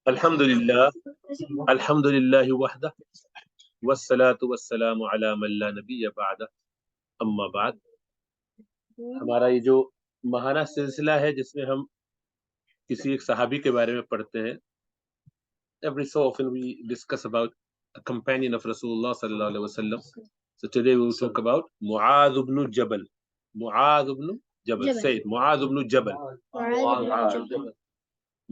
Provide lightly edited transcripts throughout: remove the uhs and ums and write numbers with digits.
Alhamdulillah, Alhamdulillah wahda, wassalatu wassalamu ala man la nabiyya ba'da, amma ba'd. हमारा ये जो महाना सिलसिला है जिसमें हम किसी एक सहाबी के बारे में पढ़ते हैं. Every so often we discuss about a companion of Rasulullah sallallahu alaihi wasallam. So today we will talk about Muaadh ibn Jabal. Muaadh ibn Jabal. Say it. Muaadh ibn Jabal.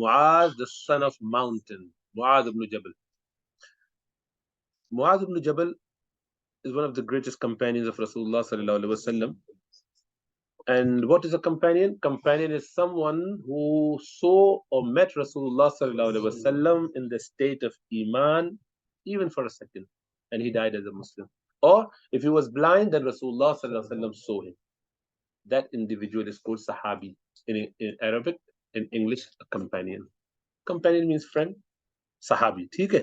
Muaadh, the son of mountain. Muaadh ibn Jabal. Muaadh ibn Jabal is one of the greatest companions of Rasulullah sallallahu alaihi wasallam. And what is a companion? Companion is someone who saw or met Rasulullah sallallahu alaihi wasallam in the state of Iman, even for a second, and he died as a Muslim. Or if he was blind, then Rasulullah sallallahu alaihi wasallam saw him. That individual is called Sahabi in Arabic. In English, a companion. Companion means friend. Sahabi. ठीक है?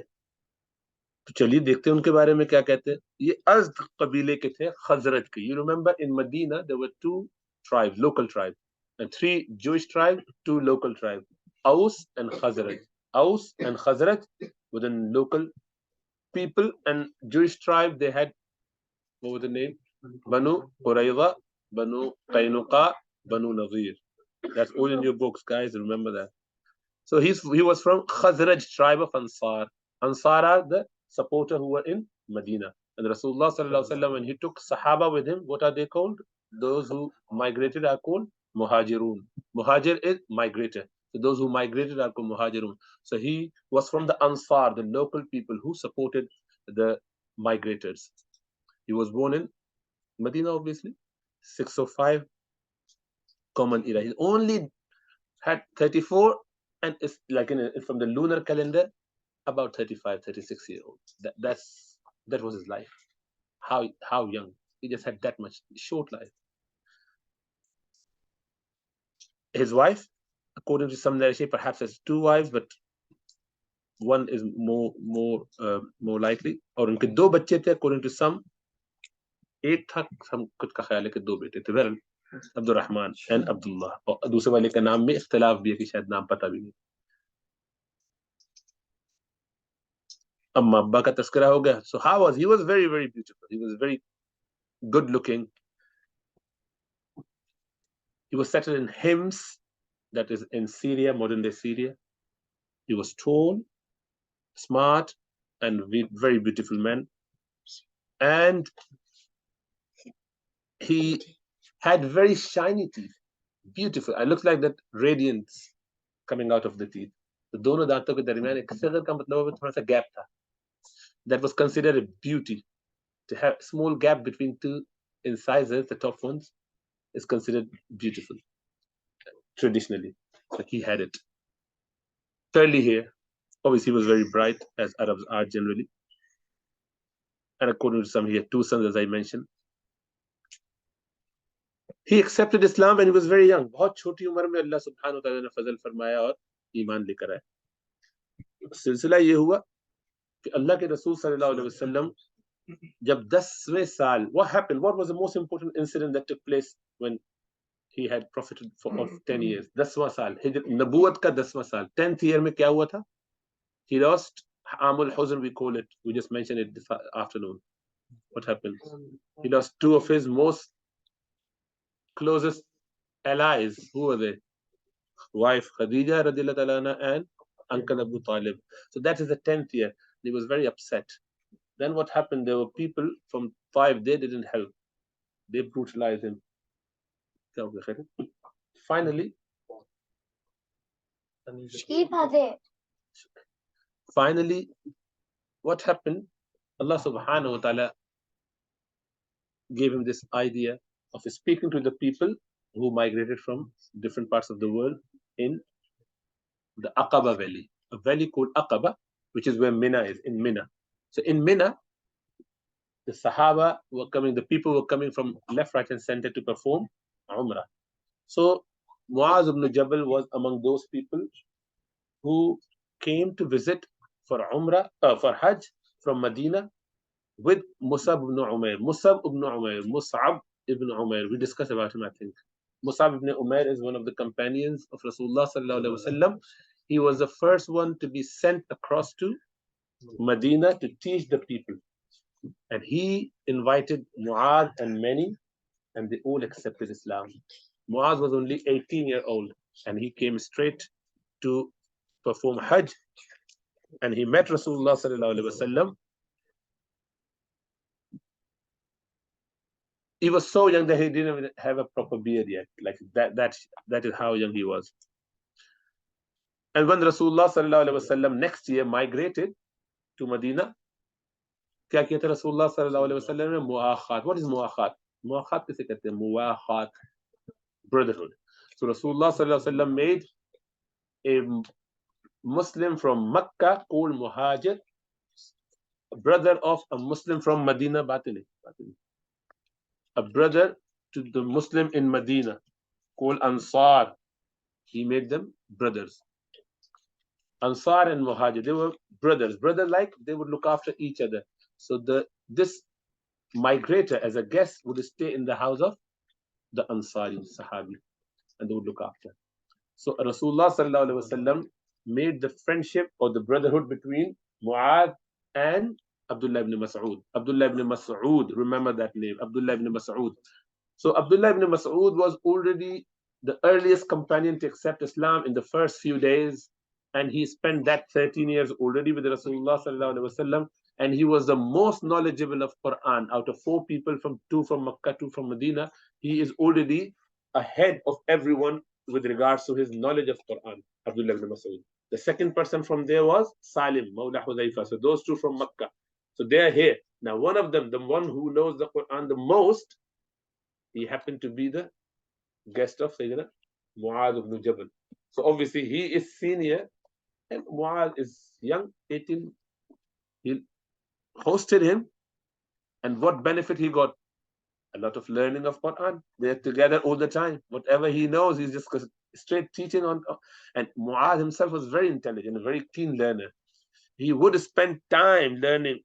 तो चलिए देखते हैं उनके बारे में क्या कहते हैं. ये अज़द कबीले के थे, खजरज के. You remember in Medina there were two tribes, local tribes, and three Jewish tribes, two local tribes, Aus and Khazraj. Aus and Khazraj were the local people, and Jewish tribe they had, what was the name? Banu Qurayza, Banu Qaynuqa, Banu Nazir. That's all in your books, guys. Remember that. So he was from Khazraj tribe of Ansar. Ansar are the supporter who were in Medina. And Rasulullah sallallahu alaihi wasallam, when he took Sahaba with him, what are they called? Those who migrated are called Muhajirun. Muhajir is migrator. So those who migrated are called Muhajirun. So he was from the Ansar, the local people who supported the migrators. He was born in Medina, obviously, 605 common era. He only had 34, and it's like from the lunar calendar, about 35, 36 years old. That was his life. How young. He just had that much short life. His wife, according to some narration, perhaps has two wives, but one is more likely. और उनके दो बच्चे थे, according to some. एक था, हम खुद का ख्याल है कि दो बेटे थे, बहरहाल अब्दुर्रहमान and अब्दुल्लाह. और दूसरे वाले का नाम में इख्तिलाफ भी है कि शायद नाम पता भी नहीं. अम्मा अब्बा का तस्करा हो गया. So how was he? Was very, very beautiful. He was very good looking. He was settled in Hims, that is in Syria, modern day Syria. He was tall, smart, and very beautiful man. And he had very shiny teeth. Beautiful. I looked like that radiance coming out of the teeth. तो दोनों दांतों के दरमियान एक सदर का मतलब थोड़ा सा gap था. That was considered a beauty. To have a small gap between two incisors, the top ones, is considered beautiful traditionally. Like he had it. Curly hair. Obviously, he was very bright, as Arabs are generally. And according to some, he had two sons, as I mentioned. He accepted Islam when he was very young. बहुत छोटी उम्र में अल्लाह सुब्हानहु व तआला ने फजल फरमाया और ईमान लेकर आए. सिलसिला ये हुआ कि अल्लाह के रसूल सल्लल्लाहु अलैहि वसल्लम जब 10वें साल, what happened? What was the most important incident that took place when he had profited for 10 years? 10वां साल, नबूवत का 10वां साल. 10th year में क्या हुआ था? He lost Amul Huzn, we call it. We just mentioned it this afternoon. What happened? He lost two of his most closest allies. Who were they? Wife Khadija radiallahu ta'ala anha and Uncle Abu Talib. So that is the 10th year. He was very upset. Then what happened? There were people from Taif, they didn't help. They brutalized him. Finally, what happened? Allah subhanahu wa ta'ala gave him this idea of speaking to the people who migrated from different parts of the world in the Aqaba Valley, a valley called Aqaba, which is where Mina is, in Mina. So in Mina, the Sahaba were coming, the people were coming from left, right, and center to perform Umrah. So Muaadh ibn Jabal was among those people who came to visit for Umrah, for Hajj from Medina with Mus'ab ibn Umair. Mus'ab ibn Umair. We discussed about him, I think. Mus'ab ibn Umair is one of the companions of Rasulullah sallallahu alaihi wasallam. he was the first one to be sent across to Medina to teach the people. And he invited Muaadh and many, and they all accepted Islam. Muaadh was only 18-year old, and he came straight to perform Hajj, and he met Rasulullah sallallahu alaihi wasallam. He was so young that he didn't even have a proper beard yet. Like that is how young he was. And when Rasulullah sallallahu alaihi wasallam next year migrated to Medina, क्या किया था Rasulullah sallallahu alaihi wasallam ने मुआखात. What is मुआखात? मुआखात किसे कहते हैं? मुआखात, brotherhood. So Rasulullah sallallahu alaihi wasallam made a Muslim from Makkah called Muhajir, a brother of a Muslim from Medina, Batili. A brother to the Muslim in Medina called Ansar. He made them brothers. Ansar and Muhajir, they were brothers. Brothers, like they would look after each other. So this migrator as a guest would stay in the house of the Ansari Sahabi, and they would look after. So Rasulullah sallallahu alaihi wasallam made the friendship or the brotherhood between Muaadh and Abdullah ibn Mas'ud. Abdullah ibn Mas'ud, remember that name, Abdullah ibn Mas'ud. So Abdullah ibn Mas'ud was already the earliest companion to accept Islam in the first few days, and he spent that 13 years already with Rasulullah sallallahu alaihi wasallam, and he was the most knowledgeable of Quran out of 4 people, two from Makkah, 2 from Medina. He is already ahead of everyone with regards to his knowledge of Quran, Abdullah ibn Mas'ud. The second person from there was Salim, Mawla Hudayfa. So those 2 from Makkah. So they are here. Now one of them, the one who knows the Quran the most, he happened to be the guest of Sayyidina Muaadh Ibn Jabal. So obviously he is senior and Muaadh is young, 18. He hosted him, and what benefit he got? A lot of learning of Quran. They're together all the time. Whatever he knows, he's just straight teaching on. And Muaadh himself was very intelligent, a very keen learner. He would spend time learning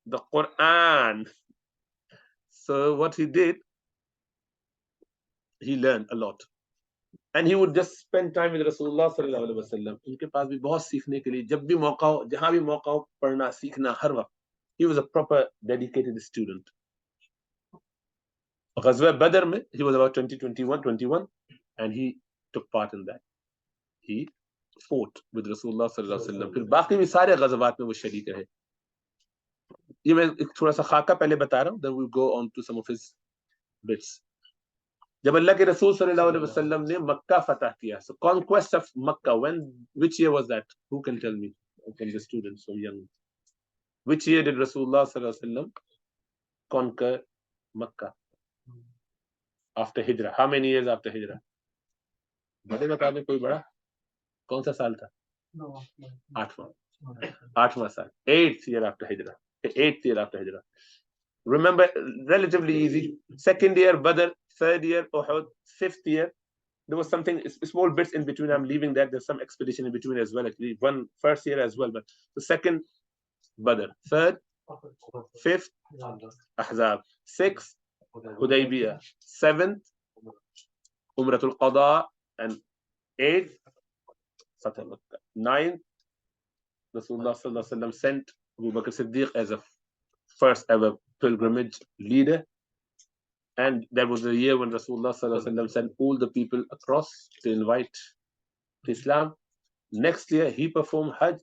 the Quran. So what he did, he learned a lot. And he would just spend time with Rasulullah sallallahu alaihi wasallam. उनके पास भी बहुत सीखने के लिए, जब भी मौका हो, जहाँ भी मौका हो, पढ़ना, सीखना, हर वक्त. He was a proper dedicated student. Ghazwa Badr में, he was about 21, and he took part in that. He fought with Rasulullah sallallahu alaihi wasallam. फिर बाकी भी सारे ग़ज़वात में वो शरीक रहे. ये मैं एक थोड़ा सा खाका पहले बता रहा हूँ, then we'll go on to some of his bits. जब अल्लाह के रसूल सल्लल्लाहु अलैहि वसल्लम ने मक्का फतह किया, so conquest of Makkah, which year was that? Who can tell me from the students, from young? Which year did Rasulullah sallallahu alaihi wasallam conquer Makkah after Hijrah? How many years after Hijrah? बड़े बता दे कोई बड़ा, कौन सा साल था? 8वां साल, 8th year after Hijrah. 8th year after Hijrah. Remember, relatively easy. 2nd year Badr, 3rd year Uhud, 5th year. There was something small bits in between. I'm leaving that. There's some expedition in between as well. Actually, 1st year as well. But the 2nd Badr, 3rd, 5th Ahzab, 6th Hudaybiyah, 7th Umratul Qada, and 8th Fatah Makkah. 9th Rasulullah sallallahu alaihi wasallam sent Abu Bakr Siddiq as a first ever pilgrimage leader, and that was the year when Rasulullah sallallahu alaihi wasallam sent all the people across to invite to Islam. Next year he performed Hajj.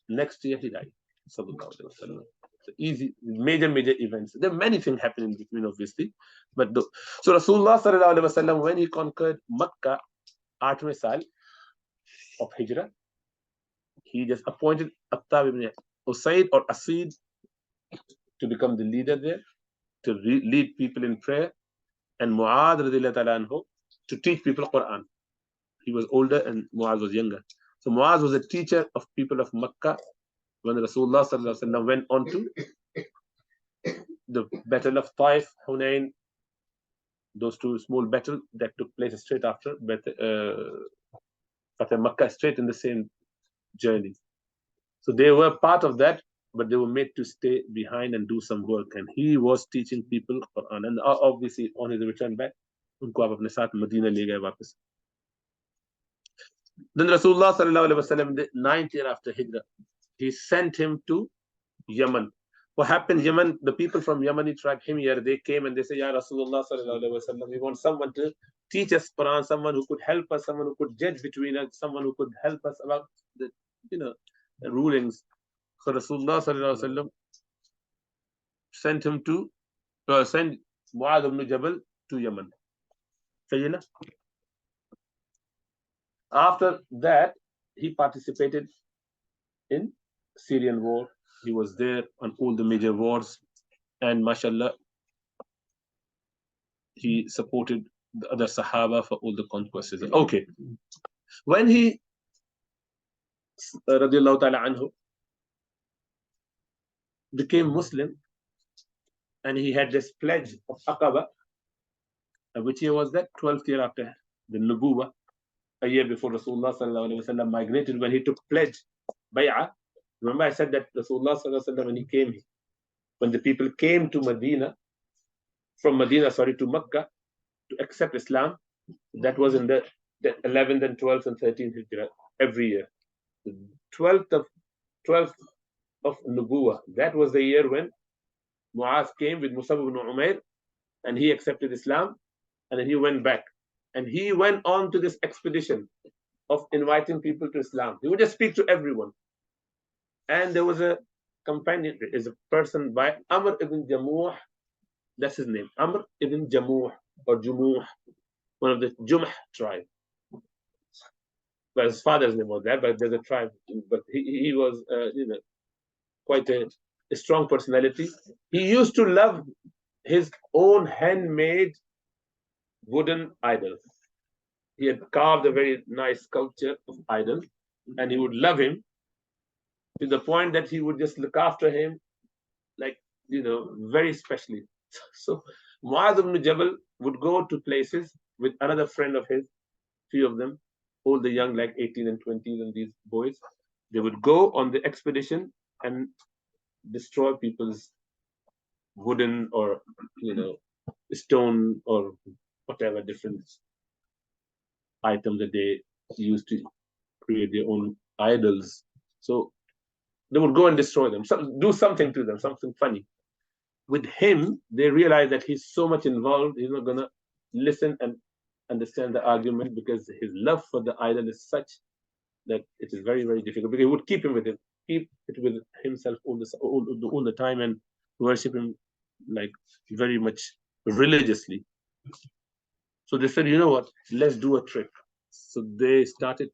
Next year he died. Sallallahu alaihi wasallam. So easy, major events. There are many things happening in between, obviously, but so Rasulullah sallallahu alaihi wasallam, when he conquered Makkah, 8वें साल of Hijrah, he just appointed Attab ibn Usayd or Asid to become the leader there, to lead people in prayer, and Muaadh radhiyallahu ta'ala anhu to teach people Quran. He was older and Muaadh was younger. So Muaadh was a teacher of people of Makkah when Rasulullah sallallahu alaihi wasallam went on to the battle of Taif, Hunain, those 2 small battles that took place straight after Fatah Makkah, straight in the same journey. So they were part of that, but they were made to stay behind and do some work. And he was teaching people Quran. And obviously, on his return back, उनको आप अपने साथ Medina ले गए वापस. Then Rasulullah sallallahu alaihi wasallam, the 9th year after Hijrah, he sent him to Yemen. What happened? Yemen, the people from Yemeni tribe him here, they came and they say, Ya Rasulullah sallallahu alaihi wasallam, we want someone to teach us Quran, someone who could help us, someone who could judge between us, someone who could help us about the, the rulings. So Rasulullah sallallahu alaihi wasallam sent him to send Muaadh ibn Jabal to Yemen. After that, he participated in Syrian war. He was there on all the major wars, and mashallah, he supported the other Sahaba for all the conquests. Okay, when he radiallahu ta'ala anhu became Muslim, and he had this pledge of Aqaba, which year was that? 12th year after the Nubuwah, a year before Rasulullah sallallahu alaihi wasallam migrated, when he took pledge, bay'ah. Remember I said that Rasulullah sallallahu alaihi wasallam, when he came, when the people came to Medina, from Medina, to Mecca, to accept Islam, that was in the 11th and 12th and 13th Hijrah, every year. The 12th of Nubuwah, that was the year when Muaaz came with Musab ibn Umair, and he accepted Islam, and then he went back. And he went on to this expedition of inviting people to Islam. He would just speak to everyone. And there was a companion, is a person by Amr ibn Jamuh, that's his name, Amr ibn Jamuh, or Jumuh, one of the Jumh tribe. Well, his father's name was that, but there's a tribe. But he was, quite a strong personality. He used to love his own handmade wooden idol. He had carved a very nice sculpture of idol, and he would love him to the point that he would just look after him, like, very specially. So Muaadh ibn Jabal would go to places with another friend of his, few of them, all the young, like 18 and 20s, and these boys. They would go on the expedition and destroy people's wooden or, stone or whatever different items that they used to create their own idols. So they would go and destroy them, do something to them, something funny. With him, they realize that he's so much involved, he's not going to listen and understand the argument, because his love for the idol is such that it is very, very difficult. Because he would keep it with himself all the time, and worship him like very much religiously. So they said, you know what, let's do a trick. So they started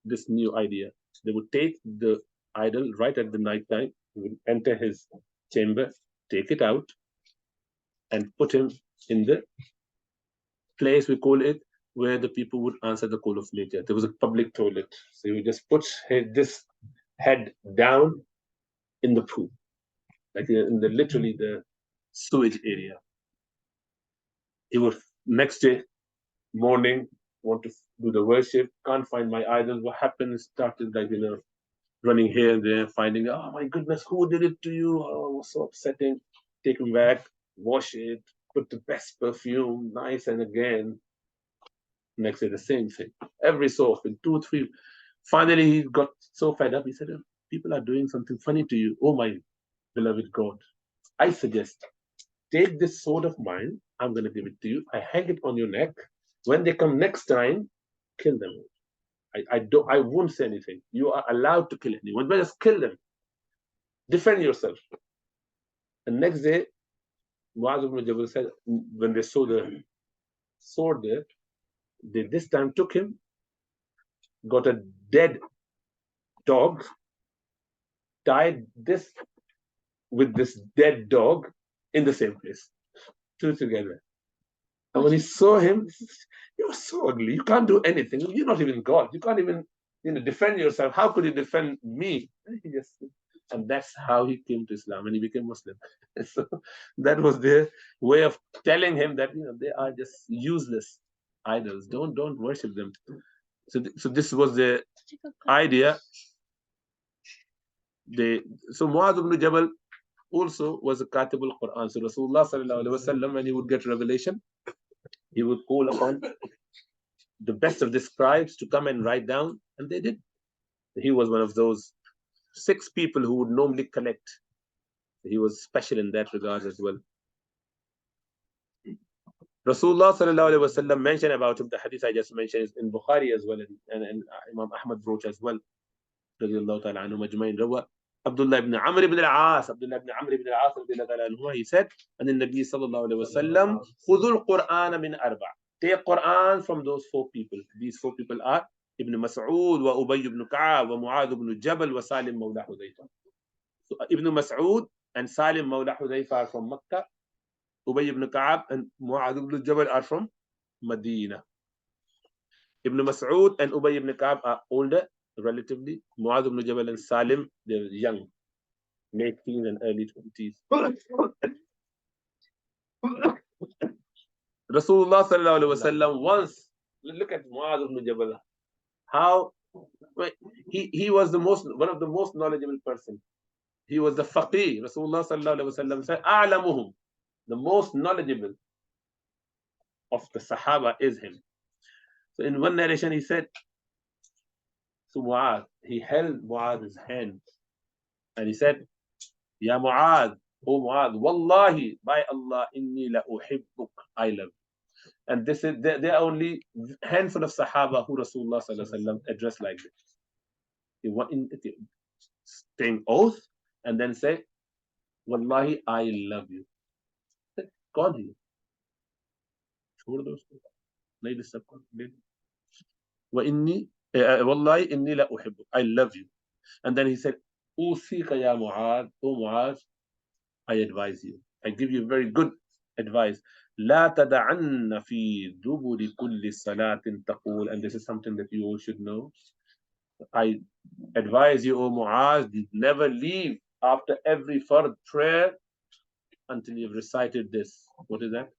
this new idea. They would take the idol right at the night time, would enter his chamber, take it out, and put him in the place, we call it, where the people would answer the call of nature. There was a public toilet. So he would just put this head down in the pool, like in the literally the sewage area. He would next day morning want to do the worship, can't find my idol. What happened? Started like running here and there, finding, oh my goodness, who did it to you? Oh, it was so upsetting. Take him back, wash it, put the best perfume, nice, and again. Next day, the same thing. Every so often, 2, 3. Finally, he got so fed up. He said, people are doing something funny to you. Oh my beloved God, I suggest, take this sword of mine. I'm going to give it to you. I hang it on your neck. When they come next time, kill them. I won't say anything. You are allowed to kill anyone, but just kill them. Defend yourself. And next day, Muaadh ibn Jabal said, when they saw the sword there, they this time took him, got a dead dog, tied this with this dead dog in the same place, two together. And when he saw him, you're so ugly. You can't do anything. You're not even God. You can't even defend yourself. How could you defend me? And that's how he came to Islam, and he became Muslim. So that was their way of telling him that they are just useless idols. Don't worship them. So this was the idea. So Muaadh ibn Jabal also was a Katib al-Quran. So Rasulullah sallallahu alaihi wasallam, when he would get revelation, he would call upon the best of the scribes to come and write down, and they did. He was one of those 6 people who would normally collect. He was special in that regard as well. Rasulullah sallallahu alaihi wasallam mentioned about him. The hadith I just mentioned is in Bukhari as well, and Imam Ahmad wrote as well. Radiallahu ta'ala anhu majma'in rawa. Abdullah ibn Amr ibn al-As, he said, and the Nabi sallallahu alaihi wasallam, khudul Qur'an min arba. Take Quran from those 4 people. These 4 people are Ibn Mas'ud wa Ubay ibn Ka'ab wa Muaadh ibn Jabal wa Salim Mawla Hudayfa. So Ibn Mas'ud and Salim Mawla Hudayfa are from Makkah. Ubay ibn Ka'ab and Muaadh ibn Jabal are from Medina. Ibn Mas'ud and Ubay ibn Ka'ab are older, relatively. Muaadh ibn Jabal and Salim, they're young, late teens and early 20s. Rasulullah sallallahu alaihi wasallam once, look at Muaadh ibn Jabal, how he was one of the most knowledgeable person. He was the faqih. Rasulullah sallallahu alaihi wasallam said, "A'lamuhum," the most knowledgeable of the Sahaba is him. So in one narration he said, so Muaadh, he held Muaadh's hand and he said, Ya Muaadh, O Muaadh, Wallahi, by Allah, inni la uhibbuk, I love you. And this is, there are only handful of Sahaba who Rasulullah sallallahu alaihi wasallam addressed like this. Take oath and then say, Wallahi, I love you. कौन है? छोड़ दो उसको, नहीं disturb कर. وإني والله إني لا أحبك, I love you. And then he said, أوصيك يا معاذ, O Muaadh, I advise you, I give you very good advice. لا تدعن في دبر كل صلاة تقول, and this is something that you all should know. I advise you, O Muaadh, never leave after every fard prayer until you've recited this. What is that?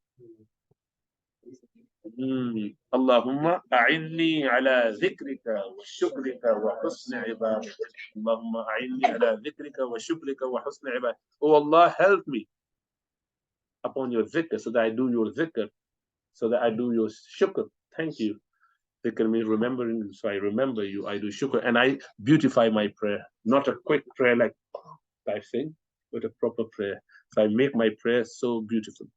Allahumma a'inni ala dhikrika wa shukrika wa husni ibadatik. Allahumma a'inni ala dhikrika wa shukrika wa husni ibadatik. Oh Allah, help me upon your dhikr, so that I do your dhikr, so that I do your shukr. Thank you. Dhikr means remembering, so I remember you, I do shukr, and I beautify my prayer. Not a quick prayer like type thing, but a proper prayer. So I make my prayer so beautiful.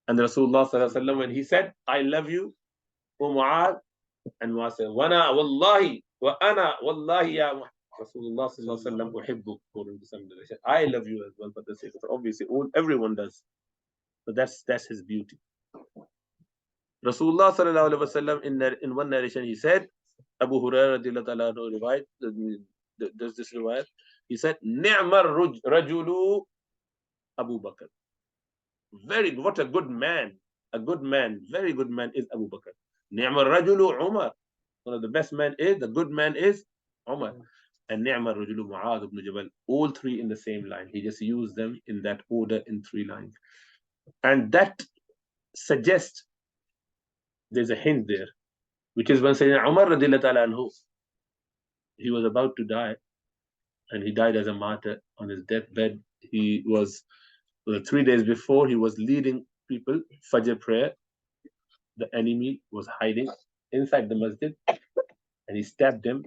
And Rasulullah sallallahu alaihi wasallam, when he said, I love you, O Muaadh, and Muaadh said, Wana wallahi, wa ana wallahi ya Rasulullah sallallahu alaihi wasallam uhibbuk. I love you as well, but the sake of obviously everyone does. But that's his beauty. Rasulullah sallallahu alaihi wasallam in one narration he said, Abu Hurairah radhiyallahu ta'ala anhu does this riwayat. He said, Ni'mar rajulu Abu Bakr. What a good man. A good man, very good man is Abu Bakr. Ni'mar rajulu Umar. One of the best men is, the good man is Umar. And Ni'mar rajulu Muaadh ibn Jabal. All 3 in the same line. He just used them in that order in 3 lines. And that suggests there's a hint there, which is when Sayyidina Umar radhiyallahu ta'ala anhu, he was about to die, and he died as a martyr on his deathbed. He was 3 days before, he was leading people Fajr prayer. The enemy was hiding inside the masjid, and he stabbed him,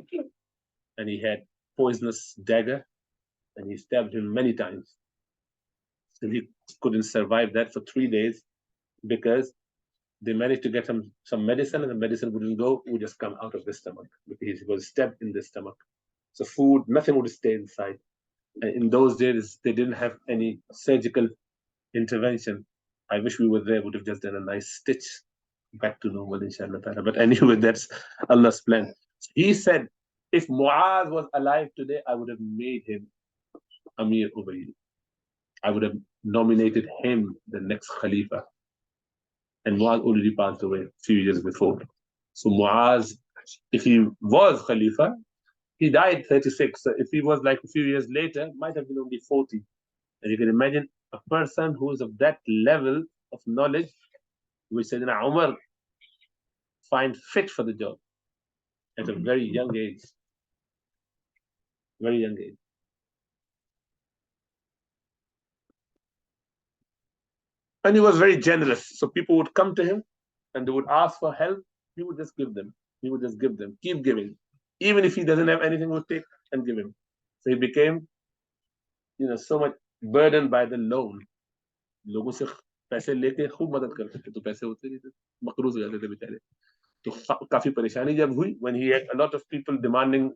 and he had poisonous dagger, and he stabbed him many times. So he couldn't survive that for 3 days, because they managed to get him some medicine, and the medicine wouldn't go, would just come out of the stomach, because he was stabbed in the stomach. So food, nothing would stay inside. And in those days, they didn't have any surgical intervention. I wish we were there, would have just done a nice stitch back to normal, inshallah. But anyway, that's Allah's plan. He said, if Muaadh was alive today, I would have made him Amir over you. I would have nominated him the next Khalifa. And Muaadh already passed away a few years before. So Muaadh, if he was Khalifa, he died 36. So if he was like a few years later, might have been only 40. And you can imagine a person who is of that level of knowledge, which Sayyidina Umar find fit for the job at a very young age. Very young age. And he was very generous. So people would come to him and they would ask for help, he would just give them. He would just give them, keep giving. Even if he doesn't have anything, he would take and give him. So he became, so much burdened by the loan. लोगों से पैसे लेके खूब मदद करते थे, तो पैसे होते नहीं थे, मकरूज हो जाते थे बेचारे. तो काफी परेशानी जब हुई, when he had a lot of people demanding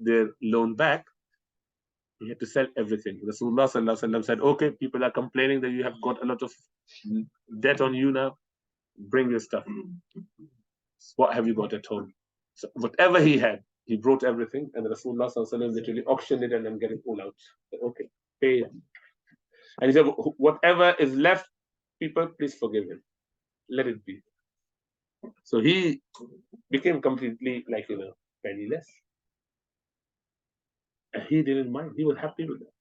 their loan back, he had to sell everything. Rasulullah sallallahu alaihi wasallam said, okay, people are complaining that you have got a lot of debt on you now, bring your stuff. What have you got at home? So whatever he had, he brought everything, and Rasulullah sallallahu alaihi wasallam literally auctioned it, and I'm getting all out. Okay, pay. And he said, whatever is left, people, please forgive him. Let it be. So he became completely penniless. And he didn't mind. He was happy with that.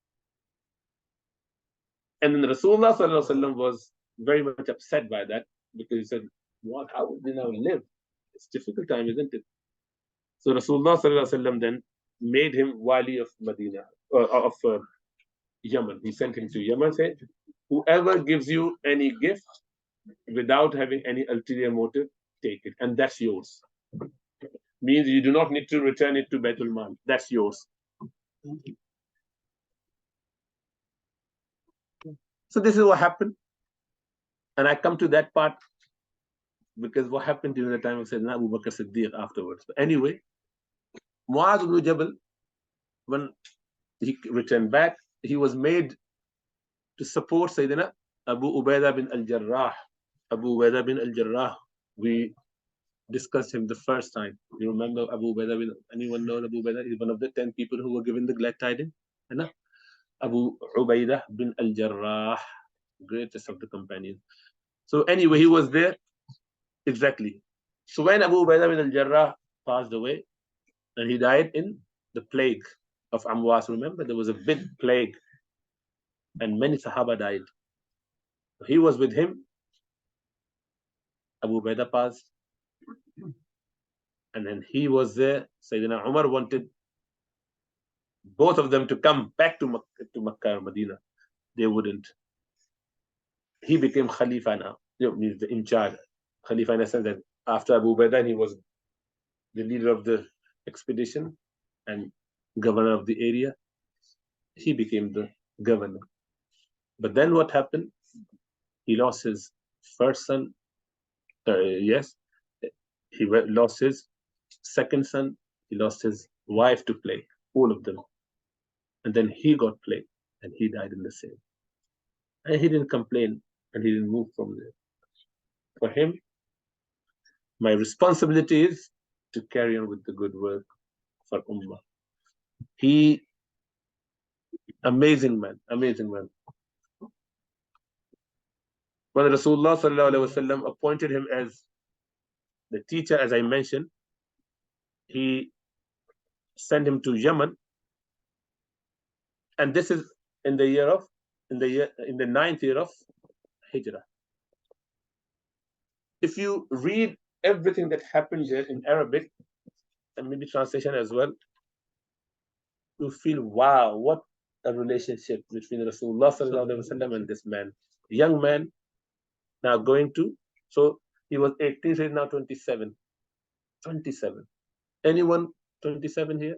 And then Rasulullah sallallahu alaihi wasallam was very much upset by that, because he said, "What? How would they now live? It's a difficult time, isn't it?" So Rasulullah sallallahu alaihi wasallam then made him wali of Medina, of Yemen. He sent him to Yemen, said, "Whoever gives you any gift without having any ulterior motive, take it, and that's yours." Means you do not need to return it to Baitul Mal. That's yours. So this is what happened. And I come to that part because what happened during the time of Sayyidina Abu Bakr Siddiq afterwards. But anyway, Muaadh Ibn Jabal, when he returned back, he was made to support Sayyidina Abu Ubaidah bin al-Jarrah. Abu Ubaidah bin al-Jarrah, we discussed him the first time. You remember Abu Ubaidah bin, anyone know Abu Ubaidah? He's one of the 10 people who were given the glad tidings. Abu Ubaidah bin al-Jarrah, greatest of the companions. So anyway, he was there. Exactly. So when Abu Ubaidah bin al-Jarrah passed away, and he died in the plague of Amwas, remember there was a big plague, and many Sahaba died. He was with him. Abu Ubaidah passed, and then he was there. Sayyidina Umar wanted both of them to come back to Makkah or Medina. They wouldn't. He became Khalifa now. Means the in charge. Khalifa in a sense that after Abu Ubaidah, he was the leader of the expedition and governor of the area. He became the governor. But then what happened? He lost his first son. Yes, he lost his second son. He lost his wife to plague, all of them. And then he got plague, and he died in the same. And he didn't complain, and he didn't move from there. For him, my responsibility is to carry on with the good work for Ummah. He, amazing man, amazing man. When Rasulullah sallallahu alaihi wasallam appointed him as the teacher, as I mentioned, he sent him to Yemen, and this is in the 9th year of Hijrah. If you read everything that happened here in Arabic, and maybe translation as well, you feel, wow, what a relationship between Rasulullah sallallahu alaihi wasallam and this man, young man, now going to, so he was 18, so he's now 27. 27. Anyone 27 here?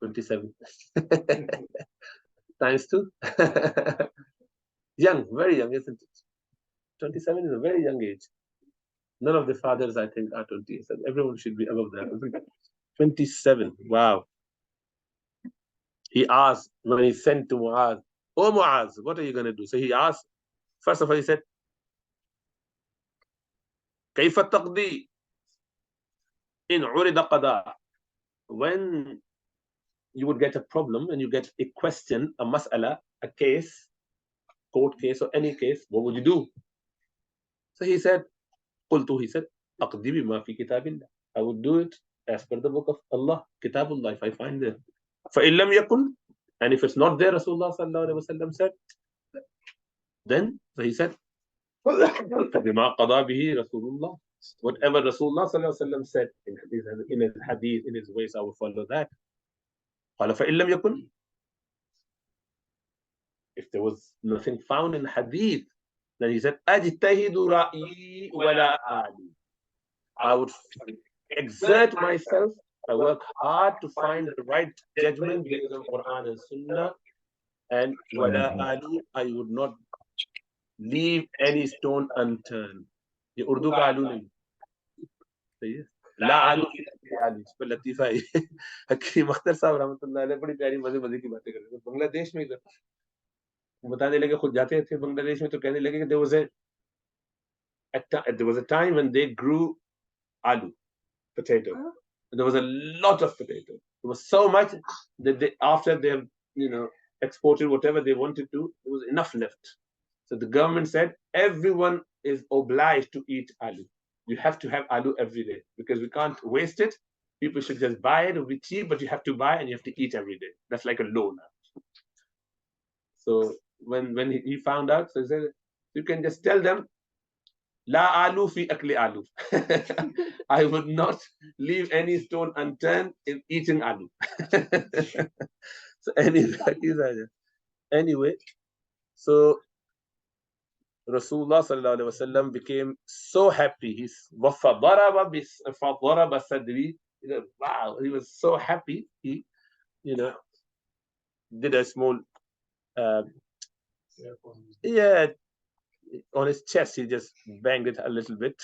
27. Times 2. Young, very young, isn't it? 27 is a very young age. None of the fathers, I think, are 27. Everyone should be above that. 27. Wow. He asked when he sent to Muaadh, "Oh Muaadh, what are you going to do?" So he asked, first of all, he said, كيف تقضي إن عرض قضاء? When you would get a problem and you get a question, a mas'ala, a case, court case or any case, what would you do? So he said, قلت, he said, أقضي بما في كتاب الله. I would do it as per the book of Allah, Kitabullah, if I find there. فإن لم يكن, and if it's not there, Rasulullah sallallahu alaihi wasallam said, then so he said, فبما قضى به رسول الله. Whatever Rasulullah sallallahu alaihi wasallam said in his hadith, in his ways, I will follow that. قال فإن لم يكن, if there was nothing found in hadith Then he said, Ajtahidu ra'i wala ali. I would exert myself, I work hard to find the right judgment based on Quran and Sunnah, and wala alu, I would not leave any stone unturned. ये उर्दू का आलू नहीं सही है ला आलू की आलू इस पर लतीफा है हकीम अख्तर साहब रहमतुल्लाह अलैह बड़ी प्यारी मजे मजे की बातें करते हैं बांग्लादेश में इधर बताने लगे खुद जाते थे बांग्लादेश में तो कहने लगे कि there was a time when they grew alu potato. There was a lot of potato. It was so much that after they have, exported whatever they wanted to, there was enough left. So the government said everyone is obliged to eat aloo. You have to have aloo every day because we can't waste it. People should just buy it. It'll be cheap, but you have to buy and you have to eat every day. That's like a loan. So when he found out, so he said, you can just tell them, La alu fi akli alu. I would not leave any stone unturned in eating alu. So anyway, so Rasulullah sallallahu alaihi wasallam became so happy. Wow, he was so happy. He, did a small, on his chest. He just banged it a little bit.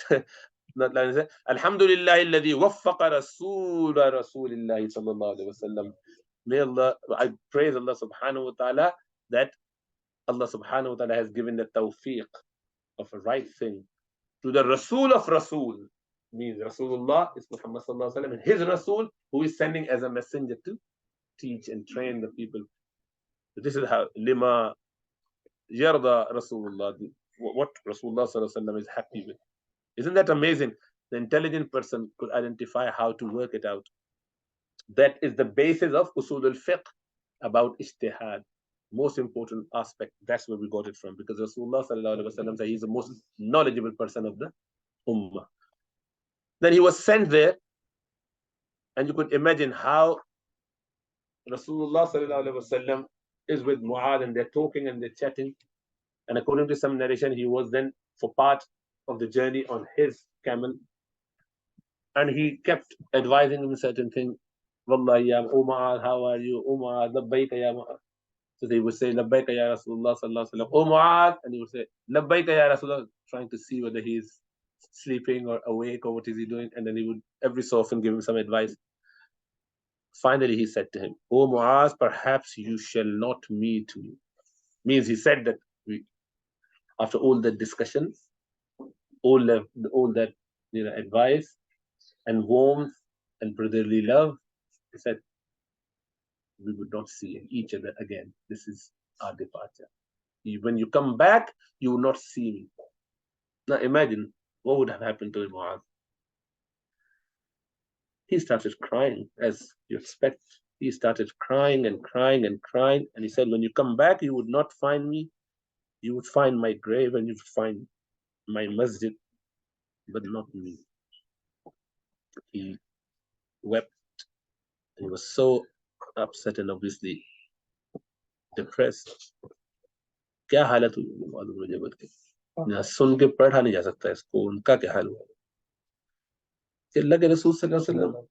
Not like that. Alhamdulillah alladhi waffaqa Rasulillahi sallallahu alaihi wasallam. May Allah, I praise Allah subhanahu wa ta'ala that Allah subhanahu wa ta'ala has given the tawfiq of a right thing to the Rasul of Rasul. Means Rasulullah is Muhammad sallallahu alaihi wasallam, and his Rasul who is sending as a messenger to teach and train the people. So this is how lima yarda Rasulullah, what Rasulullah sallallahu alaihi wasallam is happy with. Isn't that amazing? The intelligent person could identify how to work it out. That is the basis of usul al-fiqh about ijtihad. Most important aspect. That's where we got it from, because Rasulullah sallallahu alaihi wasallam said he's the most knowledgeable person of the ummah. Then he was sent there, and you could imagine how Rasulullah sallallahu alaihi wasallam is with Muaadh, and they're talking and they're chatting. And according to some narration, he was then for part of the journey on his camel, and he kept advising him certain things. Wallahi ya Muaadh, how are you? Muaadh, labbaika ya Muaadh. So they would say, Labbaika ya Rasulullah sallallahu alaihi wasallam, O Muaadh, and he would say, Labbaika ya Rasulullah, trying to see whether he's sleeping or awake or what is he doing. And then he would every so often give him some advice. Finally, he said to him, O Muaadh, perhaps you shall not meet me. Means he said that after all that discussion, all that advice and warmth and brotherly love, he said, we would not see each other again. This is our departure. When you come back, you will not see me. Now imagine what would have happened to Muaadh. He started crying, as you expect. He started crying and crying and crying. And he said, when you come back, you would not find me. You would find my grave and you would find my masjid, but not me. He wept. He was so upset and obviously depressed. क्या हालत हुई मुआज़ इब्न जबल की, ना सुन के पढ़ा नहीं जा सकता इसको, उनका क्या हाल हुआ कि अल्लाह के रसूल सल्लल्लाहु अलैहि वसल्लम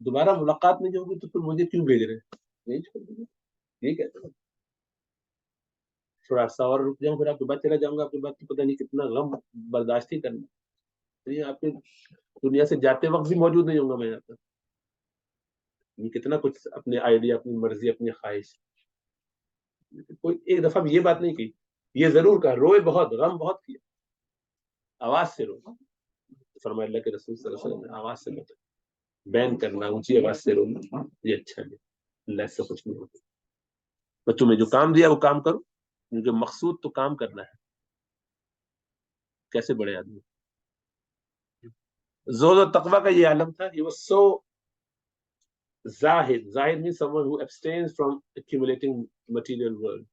दोबारा मुलाकात नहीं होगी तो फिर मुझे क्यों भेज रहे हैं, नहीं छोड़ दीजिए, ये कहते हैं थोड़ा सा और रुक जाऊं, फिर आपके बाद चला जाऊंगा, आपके बाद तो पता नहीं कितना गम बर्दाश्त ही करना, तो आपके दुनिया से जाते वक्त भी मौजूद नहीं होऊंगा मैं यहाँ पर, कितना कुछ अपने आइडिया, अपनी मर्जी, अपनी ख्वाहिश। कोई एक दफा भी ये बात नहीं की, ये जरूर कहा, रोए बहुत, गम बहुत किया, आवाज से रो। फरमाया अल्लाह के रसूल सल्लल्लाहु अलैहि वसल्लम, आवाज से मत, बैन करना, ऊंची आवाज से रोना, ये अच्छा नहीं, अल्लाह से कुछ नहीं होता। तो तुम्हें जो काम दिया वो काम करो, क्योंकि मकसूद तो काम करना है। कैसे बड़े आदमी, ज़ोज़ तक़वा का ये आलम था। He was so Zahid. Zahid means someone who abstains from accumulating material world.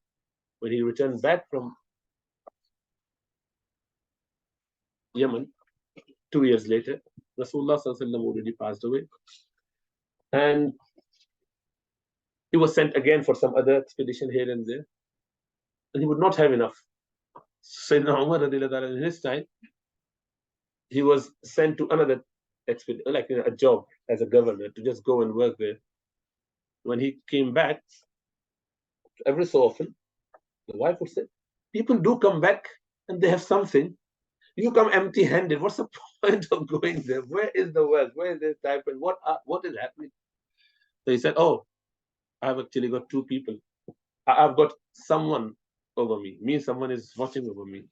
When he returned back from Yemen 2 years later, Rasulullah sallallahu alaihi wasallam already passed away, and he was sent again for some other expedition here and there, and he would not have enough. Sayyidina Umar in his time, he was sent to another expedition, like a job as a governor, to just go and work there. When he came back, every so often, the wife would say, people do come back and they have something. You come empty-handed. What's the point of going there? Where is the wealth? Where is the stipend? What is happening? So he said, oh, I've actually got two people. I've got someone over me. Means someone is watching over me.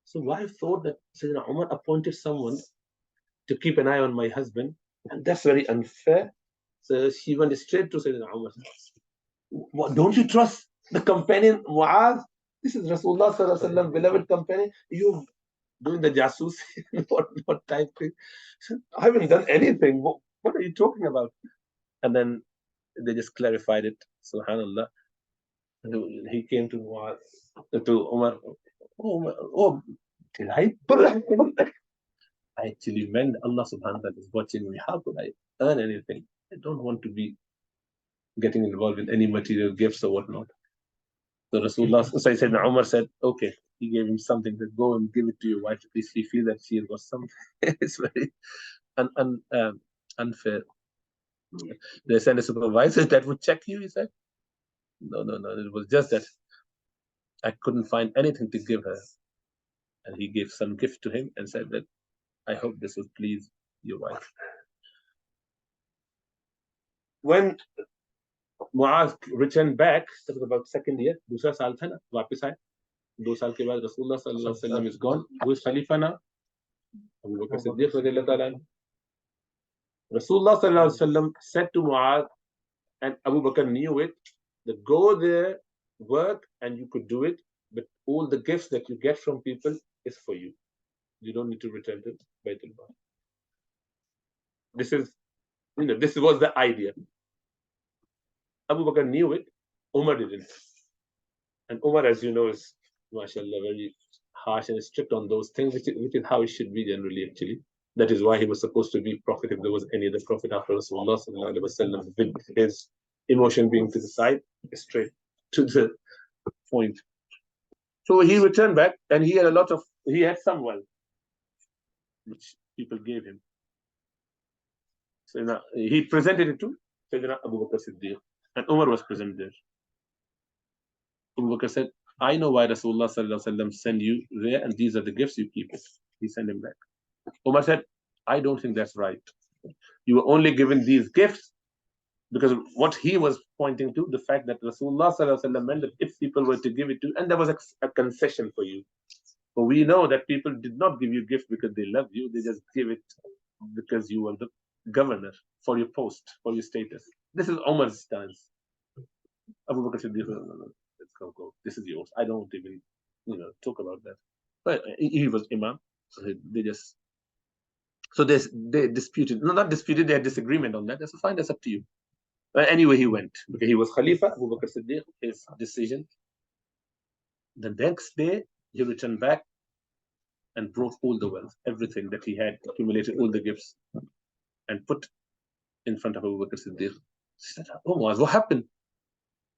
So wife thought that Sayyidina Umar appointed someone to keep an eye on my husband, and that's very unfair. So she went straight to Sayyidina Umar. What, don't you trust the companion Muaadh? This is Rasulullah Sallallahu Alaihi Wasallam, beloved companion. You doing the jasus? what type thing? I haven't done anything. What are you talking about? And then they just clarified it. Subhanallah. He came to Muaadh, to Umar. Oh, did I? I actually meant Allah subhanahu wa ta'ala is watching me. How could I earn anything? I don't want to be getting involved in any material gifts or whatnot. So Rasulullah, so I said, Umar said, okay, he gave him something, to go and give it to your wife. At least he feels that she has got something. It's very unfair. They sent a supervisor that would check you, he said. No. It was just that I couldn't find anything to give her. And he gave some gift to him and said that I hope this will please your wife. When Muaz returned back, that was about second year, दूसरा साल था ना, वापस आए. 2 साल के बाद Rasulullah sallallahu alaihi wasallam is gone. Who is Khalifa now? Abu Bakr Siddiq radiyallahu ta'ala. Rasulullah sallallahu alaihi wasallam said to Muaz, and Abu Bakr knew it, that go there, work, and you could do it, but all the gifts that you get from people is for you. You don't need to return to Baitul Mal. This was the idea. Abu Bakr knew it, Umar didn't. And Umar, as you know, is, mashallah, very harsh and strict on those things, which is how it should be generally, actually. That is why he was supposed to be prophet if there was any other prophet after Rasulullah sallallahu alaihi wasallam, with his emotion being to the side, straight to the point. So he returned back, and he had some wealth, which people gave him. So now he presented it to Sayyidina Abu Bakr Siddiq, and Umar was present there. Abu Bakr said, I know why Rasulullah sallallahu alaihi wasallam sent you there, and these are the gifts, you keep it. He sent him back. Umar said, I don't think that's right. You were only given these gifts because what he was pointing to, the fact that Rasulullah sallallahu alaihi wasallam meant that if people were to give it to, and there was a concession for you. But we know that people did not give you gifts because they loved you. They just give it because you were the governor, for your post, for your status. This is Umar's stance. Abu Bakr said, let's go. This is yours. I don't even, talk about that. But he was Imam. So they disputed. No, not disputed. They had disagreement on that. That's fine. That's up to you. But anyway, he went because he was Khalifa. Abu Bakr Siddiq, his decision. The next day, he returned back and brought all the wealth, everything that he had accumulated, all the gifts, and put in front of Abu Bakr Siddiq. He said, oh, Muaz, what happened?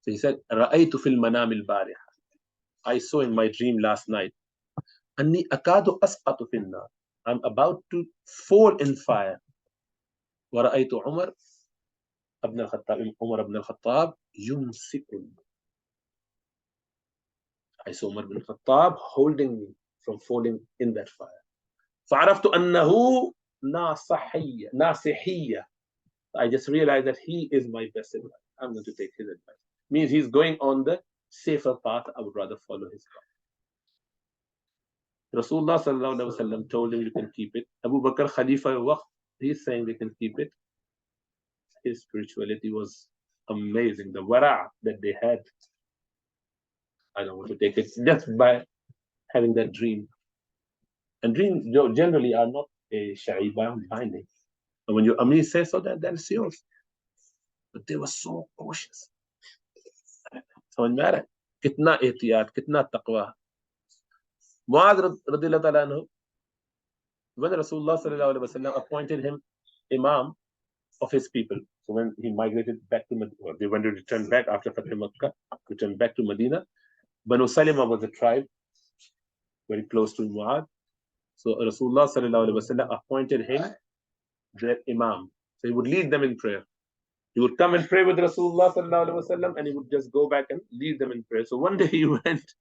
So he said, رَأَيْتُ فِي الْمَنَامِ الْبَارِحَةِ I saw in my dream last night, أَنِّي أَكَادُ أَسْقَطُ فِي النَّارِ I'm about to fall in fire. وَرَأَيْتُ عُمَرَ ibn al-Khattab يُمْسِكُنِ I saw Umar ibn Khattab holding me from falling in that fire. فَعَرَفْتُ أَنَّهُ نَاصِحِيَّ I just realized that he is my best advice. I'm going to take his advice. Means he's going on the safer path. I would rather follow his path. Rasulullah sallallahu alaihi wasallam told him you can keep it. Abu Bakr Khalifa al-Waqt, he's saying they can keep it. His spirituality was amazing. The wara' that they had. I don't want to take it just by having that dream. And dreams generally are not a shari binding. And when your Amir says so, that is yours. But they were so cautious. समझ में आ रहा है कितना एहतियात कितना तकवा Muaadh radiyallahu ta'ala anhu, when Rasulullah sallallahu alaihi wasallam appointed him imam of his people, so when he migrated back to Medina, they went to return back after Fatih Makkah, returned back to Medina. Banu Salima was a tribe very close to Muaadh. So Rasulullah sallallahu alaihi wasallam appointed him their imam. So he would lead them in prayer. He would come and pray with Rasulullah sallallahu alaihi wasallam, and he would just go back and lead them in prayer. So one day he went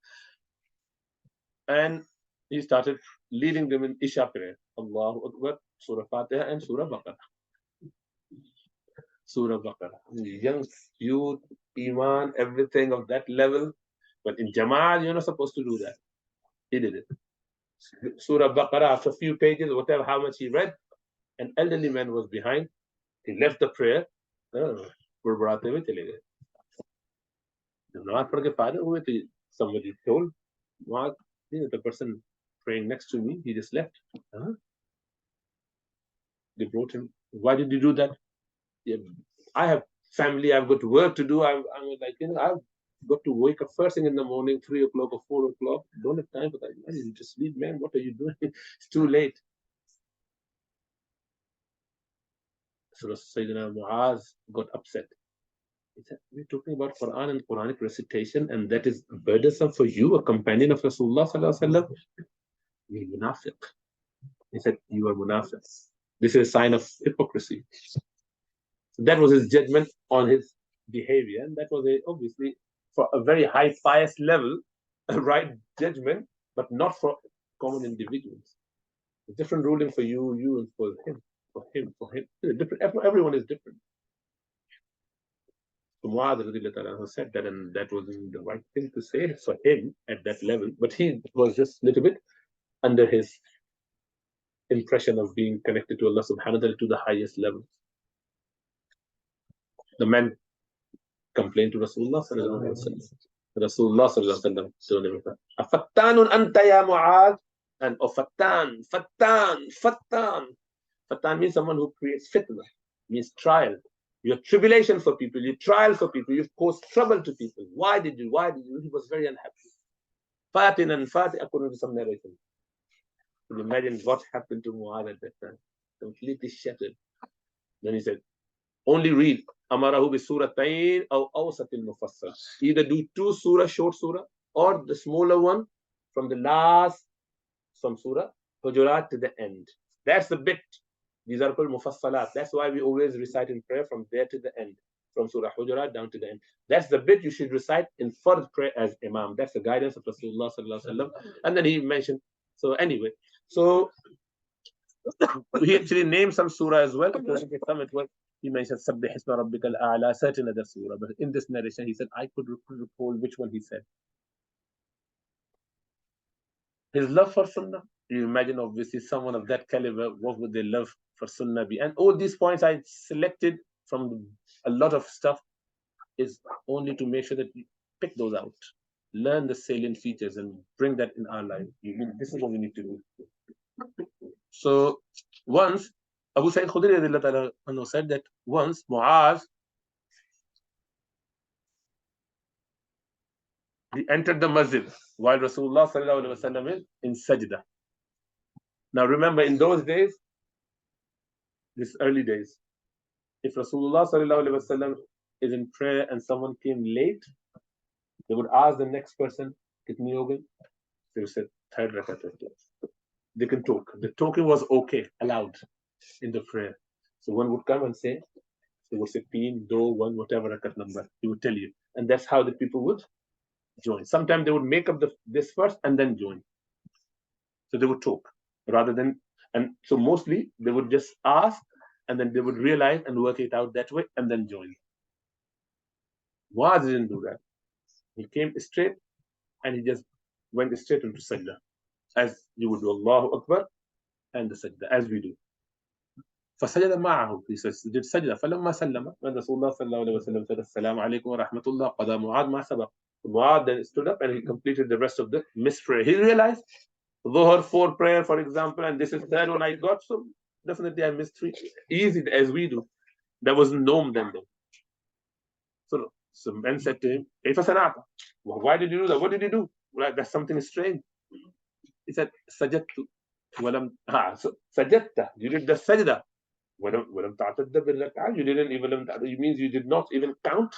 and he started leading them in Isha prayer. Allahu Akbar, Surah Fatiha and Surah Baqarah. Surah Baqarah. Young youth, Iman, everything of that level. But in Jama'at, you're not supposed to do that. He did it. Surah Baqarah, after a few pages, whatever, how much he read, an elderly man was behind. He left the prayer. Somebody told Muaadh, the person praying next to me, he just left. They brought him. Why did you do that? Yeah, I have family, I've got work to do. I'm like, I've got to wake up first thing in the morning, 3 o'clock or 4 o'clock. Don't have time for that. You just sleep, man. What are you doing? It's too late. So Sayyidina Muaadh got upset. He said, we're talking about Quran and Quranic recitation, and that is burdensome for you, a companion of Rasulullah sallallahu alaihi wasallam. You're munafiq. He said, you are munafiq. This is a sign of hypocrisy. So that was his judgment on his behavior, and that was obviously for a very high pious level, a right judgment, but not for common individuals. A different ruling for you, and for him, for him, for him. Different. Everyone is different. So Muaadh said that, and that wasn't the right thing to say for him at that level, but he was just a little bit under his impression of being connected to Allah subhanahu wa ta'ala to the highest level. The man complained to Rasulullah sallallahu alaihi wasallam. Rasulullah sallallahu alaihi wasallam told him, "Afattanun anta ya Muaadh?" And fattan. Fattan means someone who creates fitna, means trial. Your tribulation for people, your trial for people, you've caused trouble to people. Why did you? He was very unhappy. Fatin and Fatih, according to some narration. You imagine what happened to Muaadh at that time. Completely shattered. Then he said, only read Amarahu bi suratayn aw awsatil mufassal. Either do 2 surah, short surah, or the smaller one from the last some surah, Hujurat to the end. That's the bit. These are called mufassalat. That's why we always recite in prayer from there to the end, from Surah Hujurat down to the end. That's the bit you should recite in fard prayer as Imam. That's the guidance of Rasulullah sallallahu alaihi wasallam. And then he mentioned. So anyway, so he actually named some surah as well. He mentioned Sabbih Isma Rabbikal A'la, certain other surah. But in this narration, he said, I could recall which one he said. His love for Sunnah. You imagine, obviously, someone of that caliber, what would their love for Sunnah be? And all these points I selected from a lot of stuff is only to make sure that you pick those out, learn the salient features, and bring that in our life. This is what we need to do. So once, Abu Sa'id Khudri said that once Muaadh, he entered the masjid while Rasulullah sallallahu alaihi wasallam is in sajda. Now remember, in those days, these early days, if Rasulullah sallallahu alaihi wasallam is in prayer and someone came late, they would ask the next person, "Kitni ho gayi?" They would say, "Third rakat." They can talk. The talking was okay, allowed in the prayer. So one would come and say, they would say, "Teen, do, 1, whatever rakat number." He would tell you, and that's how the people would join. Sometimes they would make up this first and then join. So they would talk rather than, and so mostly they would just ask and then they would realize and work it out that way and then join. Muaadh didn't do that. He came straight and he just went straight into sajda, as you would do Allahu Akbar and the sajda, as we do. فسجد معه, he says, did sajda. فلما سلم, when Rasulullah sallallahu alaihi wasallam said, Assalamu alaikum wa rahmatullah, qada Muaadh ma sabaq. Muaadh then stood up and he completed the rest of the missed prayer. He realized, Dhuhr 4 prayer, for example, and this is third one I got, so definitely I missed 3. Easy as we do. There was no then though. So some men said to him, well, why did you do that? What did you do? Well, that's something strange. He said, Sajadtu. So Sajadta, you did the sajda. You didn't even, it means you did not even count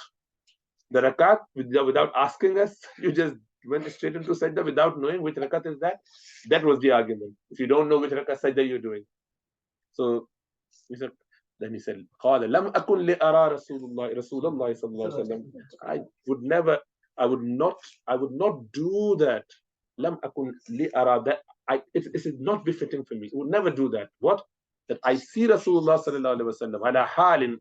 the rakat without asking us. You just went straight into sajda without knowing which rakat is that. That was the argument. If you don't know which rakat sajda you're doing. So he said, then he said, قال لم أكن لأرى رسول الله صلى الله عليه وسلم. I would not do that. لم أكن لأرى that. It is not befitting for me. I would never do that. What? That I see Rasulullah صلى الله عليه وسلم على حال,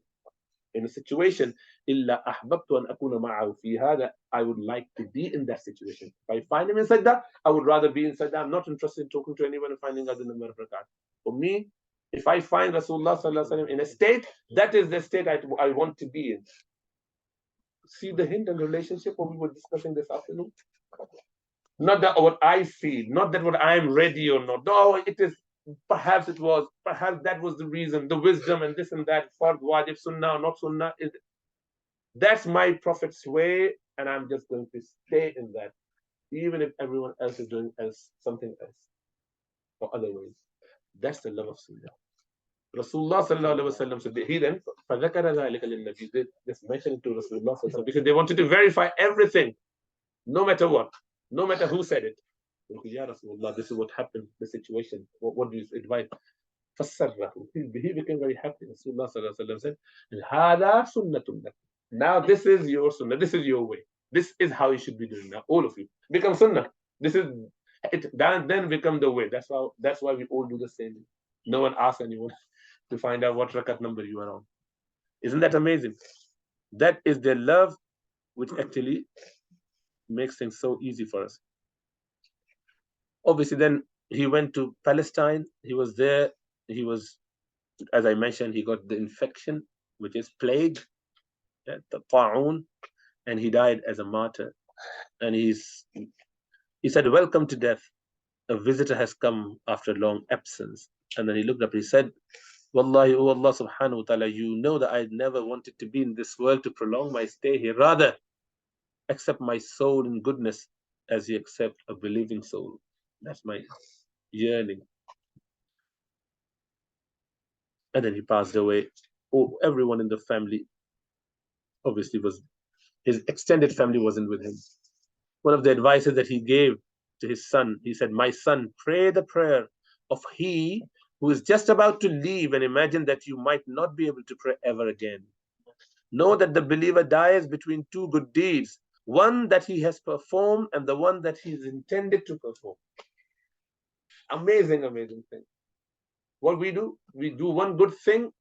in a situation, إلا أحببت أن أكون معه في هذا. I would like to be in that situation. If I find him in sajda, I would rather be in sajda. I'm not interested in talking to anyone and finding out the number of rakat. For me, if I find Rasulullah sallallahu alaihi wasallam in a state, that is the state I want to be in. See the hint and relationship what we were discussing this afternoon? Not that what I feel, not that what I'm ready or not. No, it is, perhaps that was the reason, the wisdom and this and that, fard, wajib, sunnah or not sunnah. That's my Prophet's way, and I'm just going to stay in that, even if everyone else is doing something else or other ways. That's the love of sunnah. Rasulullah sallallahu alaihi wasallam said, he then فَذَكَرَ ذَلِكَ لِلنَّبِيِّ, they just mentioned to Rasulullah sallallahu alaihi wasallam because they wanted to verify everything, no matter what, no matter who said it. Ya Rasulullah, this is what happened, the situation. What do you advise? فَسَرَّهُ, he became very happy. Rasulullah sallallahu alaihi wasallam said, هَذَا سُنَّةٌ لَكُمْ. Now this is your sunnah, this is your way. This is how you should be doing now, all of you. Become sunnah. This is it, then become the way. That's why we all do the same. No one asks anyone to find out what rakat number you are on. Isn't that amazing? That is their love, which actually makes things so easy for us. Obviously, then he went to Palestine. He was there. He was, as I mentioned, he got the infection, which is plague, the ta'un, and he died as a martyr. And he said, "Welcome to death. A visitor has come after a long absence." And then he looked up. He said, Wallahi, oh Allah subhanahu wa ta'ala, you know that I never wanted to be in this world to prolong my stay here. Rather, accept my soul in goodness as you accept a believing soul. That's my yearning. And then he passed away. Oh, everyone in the family, obviously, his extended family wasn't with him. One of the advices that he gave to his son, he said, my son, pray the prayer of he who is just about to leave and imagine that you might not be able to pray ever again. Know that the believer dies between two good deeds, one that he has performed and the one that he is intended to perform. Amazing, amazing thing. What we do one good thing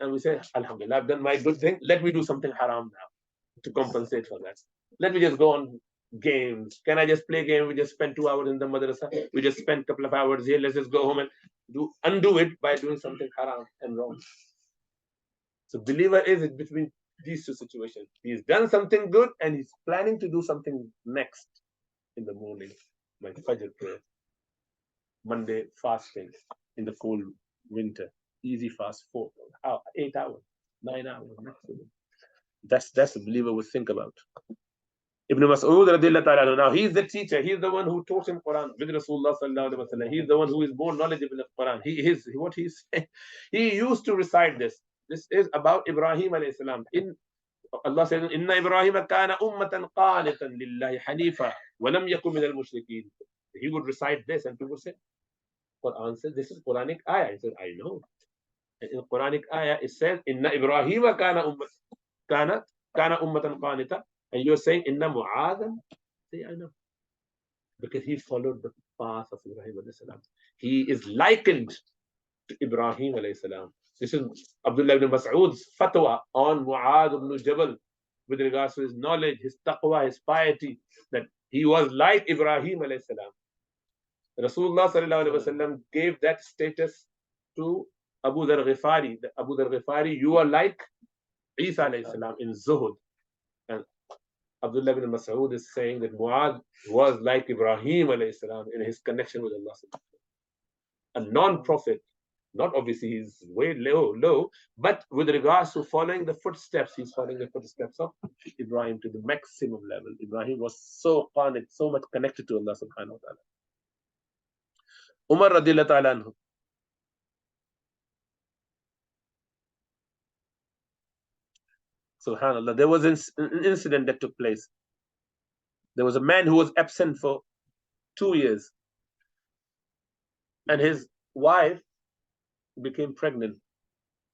and we say, Alhamdulillah, I've done my good thing. Let me do something haram now to compensate for that. Let me just go on games. Can I just play game? We just spend 2 hours in the madrasa. We just spend a couple of hours here. Let's just go home and undo it by doing something haram and wrong. So believer is between these two situations. He's done something good and he's planning to do something next in the morning. My Fajr prayer. Monday fasting in the cold winter. Easy fast 8 hours, 9 hours maximum. That's a believer would think about. Ibn Mas'ud radiallahu ta'ala, now he's the teacher, he's the one who taught him Quran with Rasulullah sallallahu alaihi wasallam. He's the one who is more knowledgeable of Quran. What he's saying, he used to recite this. This is about Ibrahim alayhi salam. Allah says, Inna Ibrahim kana ummatan qanitan lillahi hanifa wa lam yakun min al-mushrikeen. He would recite this and people say, Quran says, this is Quranic ayah. He said, I know. And in Quranic ayah, it says, Inna Ibrahim kana ummatan qanita. And you're saying, Inna Muaadh? Say, I know. Because he followed the path of Ibrahim alayhi salam. He is likened to Ibrahim alayhi salam. This is Abdullah ibn Mas'ud's fatwa on Muaadh ibn Jabal with regards to his knowledge, his taqwa, his piety, that he was like Ibrahim alayhi salam. Rasulullah sallallahu alaihi wasallam gave that status to Abu Dhar Ghifari. Abu Dhar Ghifari, you are like Isa alayhi salam in Zuhud. And Abdullah ibn Mas'ud is saying that Muaadh was like Ibrahim alayhi salam in his connection with Allah. A non-prophet, not obviously he's way low, but with regards to following the footsteps, he's following the footsteps of Ibrahim to the maximum level. Ibrahim was so qanit, so much connected to Allah subhanahu wa ta'ala. Umar radiallahu ta'ala anhu. Subhanallah, there was an incident that took place. There was a man who was absent for 2 years, and his wife became pregnant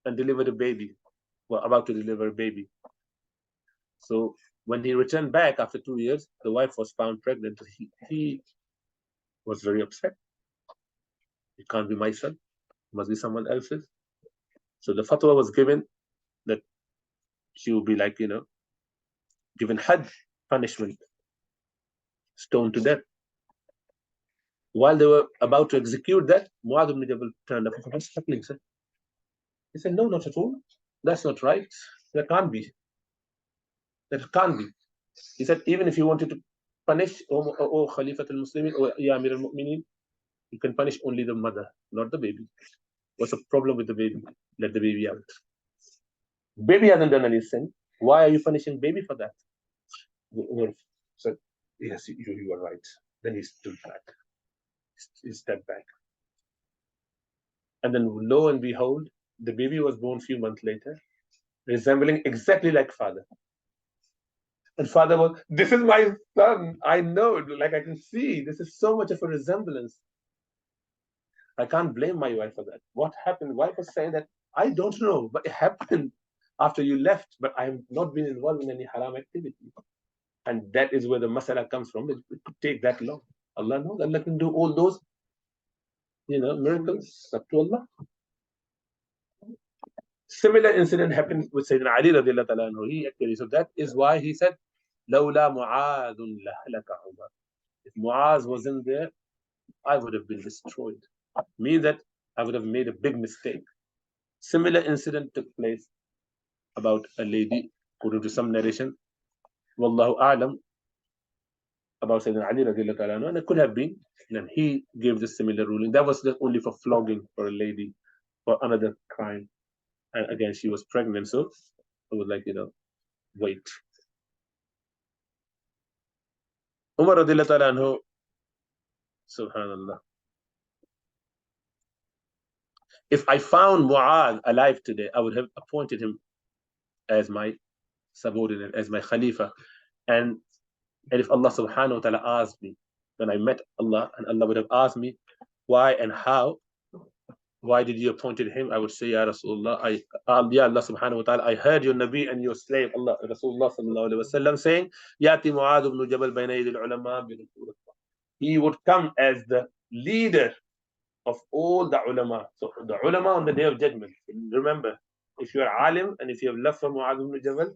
and delivered a baby. Well, about to deliver a baby. So when he returned back after 2 years, the wife was found pregnant. He was very upset. It can't be my son. It must be someone else's. So the fatwa was given that she will be like, given had punishment, stoned to death. While they were about to execute that, Muaadh Ibn Jabal turned up. What's happening, sir? He said, no, not at all. That's not right. That can't be. That can't be. He said, even if you wanted to punish, O Khalifat al-Muslimin, or Ya Amir al-Mu'minin, you can punish only the mother, not the baby. What's the problem with the baby? Let the baby out. Baby hasn't done any sin. Why are you punishing baby for that? Said, yes, you are right. Then he stood back. He stepped back. And then lo and behold, the baby was born a few months later, resembling exactly like father. And father was, this is my son. I know, like I can see, this is so much of a resemblance. I can't blame my wife for that. What happened? Wife was saying that, I don't know, but it happened after you left, but I have not been involved in any haram activity. And that is where the masala comes from. It could take that long. Allah knows. Allah can do all those, miracles. Up to Allah. Similar incident happened with Sayyidina Ali radiallahu ta'ala anhu. So that is why he said, لَوْلَا مُعَاذٌ لَهْلَكَ عُمَرٌ. If Muaz wasn't there, I would have been destroyed. Means that I would have made a big mistake. Similar incident took place about a lady, according to some narration, Wallahu a'lam, about Sayyidina Ali radiallahu ta'ala anhu, and it could have been, and he gave the similar ruling. That was just only for flogging for a lady for another crime. And again, she was pregnant, so I would like, wait. Umar radiallahu ta'ala anhu, subhanallah. If I found Mu'adh alive today, I would have appointed him as my subordinate, as my Khalifa. And if Allah subhanahu wa ta'ala asked me, when I met Allah, and Allah would have asked me why and how, why did you appointed him? I would say, Ya Rasulullah, Ya Allah subhanahu wa ta'ala, I heard your Nabi and your slave, Allah, Rasulullah sallallahu alayhi wa sallam, saying, Yati Muaadh ibn Jabal bayna yadil ulama. He would come as the leader of all the ulama. So the ulama on the day of judgment. Remember, if you are alim and if you have love for Muaadh ibn Jabal,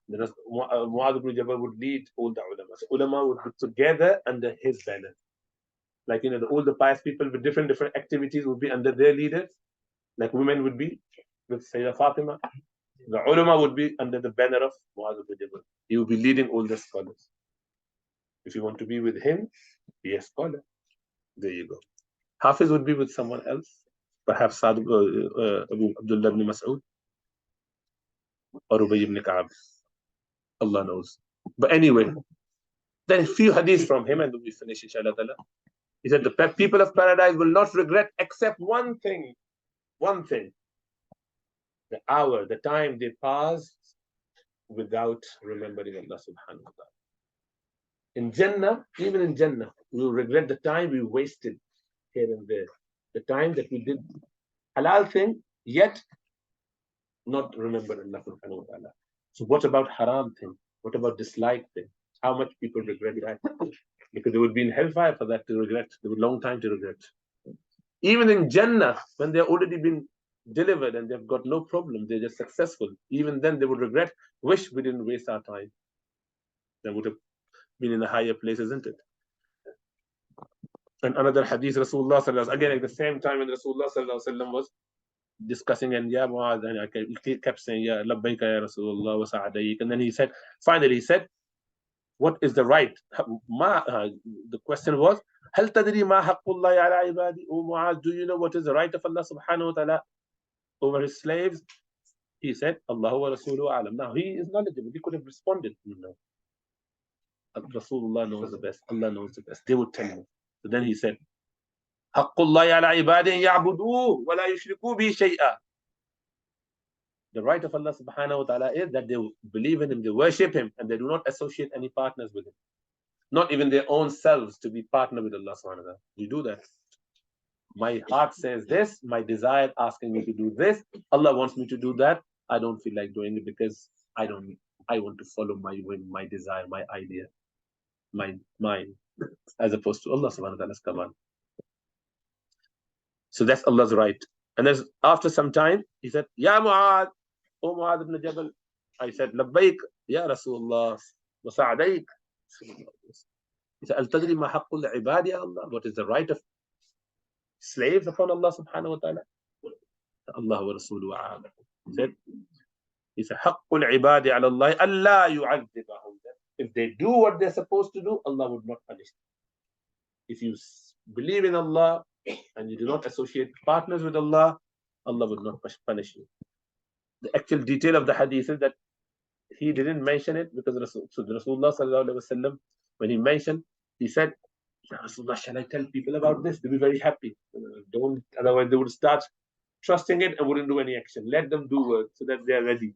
then Muaadh ibn Jabal would lead all the ulama. So ulama would be together under his banner. Like, all the pious people with different activities would be under their leaders. Like women would be with Sayyidah Fatima. The ulama would be under the banner of Muaadh ibn Jabal. He would be leading all the scholars. If you want to be with him, be a scholar. There you go. Hafiz would be with someone else. Perhaps Abu Abdullah ibn Mas'ud or Ubay ibn Ka'ab. Allah knows. But anyway, then a few hadiths from him and we finish inshallah. He said, the people of paradise will not regret except one thing. One thing. The hour, the time they pass without remembering Allah subhanahu wa ta'ala. In Jannah, even in Jannah, we will regret the time we wasted here and there. The time that we did halal thing, yet not remember Allah subhanahu wa ta'ala. So what about haram thing? What about dislike thing? How much people regret that? Because they would be in hellfire for that to regret. They would long time to regret. Even in Jannah, when they've already been delivered and they've got no problem, they're just successful. Even then they would regret, wish we didn't waste our time. They would have been in a higher place, isn't it? And another hadith, Rasulullah sallallahu again at the same time when Rasulullah sallallahu was discussing, and Ya Mu'adh, and he kept saying, Ya labbaika ya Rasulullah wa sa'adayik. And then he said, finally he said, what is the right? The question was, Hal tadri ma haqqullahi ala ibadi? O Mu'adh, do you know what is the right of Allah subhanahu wa ta'ala over his slaves? He said, Allahu wa Rasuluhu alam. Now he is knowledgeable. He could have responded, no. Rasulullah knows the best. Allah knows the best. They would tell him. So then he said, Haqqullahi ala ibadi ya'buduhu wa la yushriku bi shay'a. The right of Allah subhanahu wa ta'ala is that they believe in him, they worship him, and they do not associate any partners with him. not even their own selves, to be partner with Allah subhanahu wa ta'ala. You do that. My heart says this, my desire asking me to do this, Allah wants me to do that. I don't feel like doing it because I want to follow my whim, my desire, my idea, my mind, as opposed to Allah subhanahu wa ta'ala's command. So that's Allah's right. And then after some time, he said, Ya Muaadh, O Muaadh ibn Jabal. I said, Labbaik, Ya Rasulullah, wa sa'adaik. He said, Al tadri ma haqqul ibadi ya Allah? What is the right of slaves upon Allah subhanahu wa ta'ala? Allah wa Rasuluhu a'lam. He said, Haqqul ibadi ala Allah, Allah yu'adhibahum. If they do what they're supposed to do, Allah would not punish them. If you believe in Allah and you do not associate partners with Allah, Allah would not punish you. The actual detail of the hadith is that he didn't mention it because Rasulullah sallallahu alaihi wasallam, when he mentioned, he said, Rasulullah, shall I tell people about this? They'll be very happy. Don't, otherwise they would start trusting it and wouldn't do any action. Let them do work so that they are ready.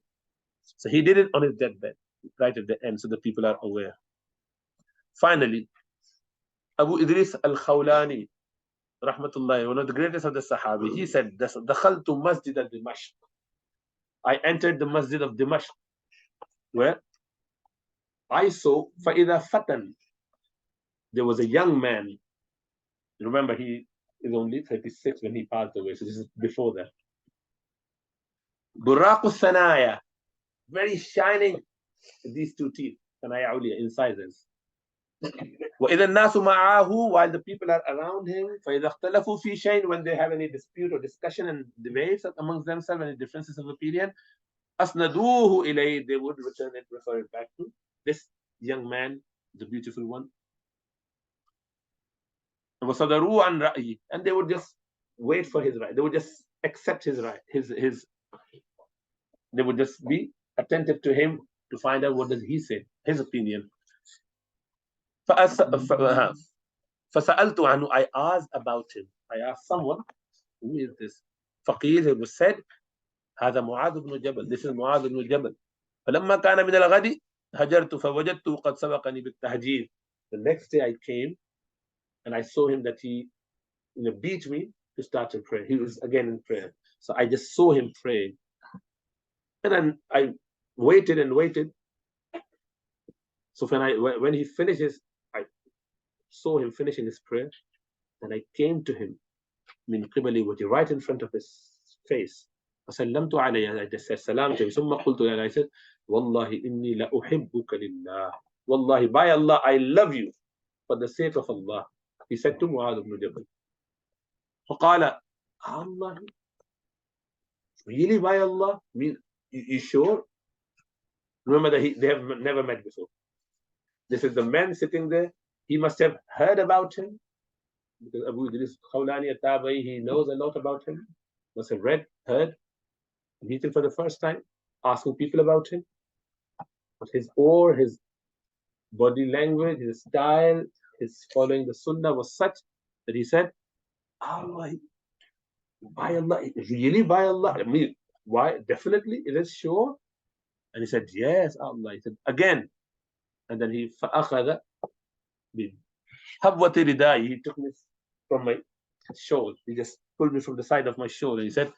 So he did it on his deathbed, right at the end, so the people are aware. Finally, Abu Idris al-Khawlani, rahmatullahi, one of the greatest of the Sahabi, he said, Dakhaltu Masjid al-Dimashq. I entered the Masjid of Dimashq, where I saw فَإِذَا فَتَن. There was a young man. Remember, he is only 36 when he passed away, so this is before that. Buraq al-Thanaya, very shining, these two teeth, Thanaya Uliya, incisors. وَإِذَا النَّاسُ مَعَاهُ, while the people are around him, فَإِذَا اخْتَلَفُوا فِي شَيْءٍ, when they have any dispute or discussion and debates amongst themselves, any differences of opinion, أَسْنَدُوهُ إِلَيْهِ, they would return it, refer it back to this young man, the beautiful one. وَصَدَرُوا عَنْ رَأْيِهِ, and they would just wait for his right. They would just accept his right, they would just be attentive to him to find out what does he say, his opinion. فَسَأَلْتُ عَنْهُ, I asked about him. I asked someone, who is this? فقيل, it was said, هذا معاذ بن جبل, this is Muaadh ibn Jabal. فلما كان من الغد هجرت فوجدته قد سبقني بالتهجير. The next day I came and I saw him that he beat me to start to pray. He was again in prayer. So I just saw him praying. And then I waited and waited. So when he finishes, I saw him finishing his prayer, and I came to him, min qibali wajhi, right in front of his face. فسلمت عليه, I just said salam to him. ثم قلت له, I said, والله إني لأحبك لله. Wallahi, by Allah, I love you for the sake of Allah. He said to Muaadh ibn Jabal. فقال, Allah, really by Allah? You sure? Remember that they have never met before. This is the man sitting there. He must have heard about him, because Abu Idris Khawlani at-Tabai, he knows a lot about him. Must have read, heard, meeting for the first time, asking people about him. But his body language, his style, his following the Sunnah was such that he said, Allah, by Allah, really by Allah? I mean, why? Definitely, it is sure. And he said, yes, Allah. He said, again. And then he فَأَخَذَ بِحَبْوَةِ رِدَائِهِ, he took me from my shoulder. He just pulled me from the side of my shoulder. He said,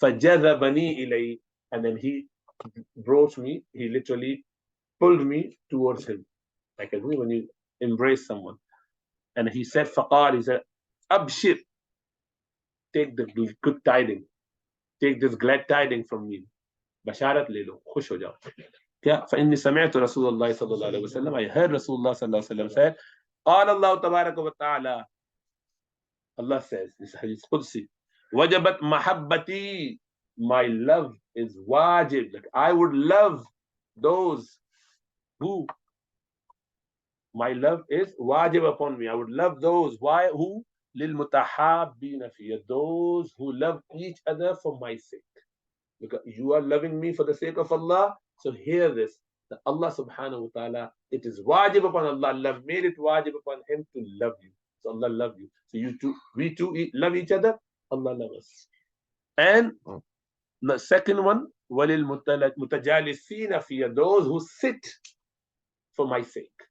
فَجَذَبَنِي إِلَيْهِ, and then he brought me, he literally pulled me towards him, like when you embrace someone. And he said, فَقَالِ, he said, أَبْشِرْ, take the good tiding, take this glad tiding from me. بشارت ले लो, खुश हो जाओ. क्या? فإني سمعت رسول الله صلى الله عليه وسلم, I heard Rasulullah صلى الله عليه وسلم said, قال الله تبارك وتعالى, Allah says, this hadith Qudsi, وجبت محبتي, my love is wajib, like I would love those who, my love is wajib upon me, I would love those, why, who, للمتحابين فيه, those who love each other for my sake. Because you are loving me for the sake of Allah, so hear this, that Allah subhanahu wa ta'ala, it is wajib upon Allah, Allah made it wajib upon him to love you. So Allah love you. So you too, we too love each other, Allah love us. And the second one, walil mutajalisina fiya, those who sit for my sake.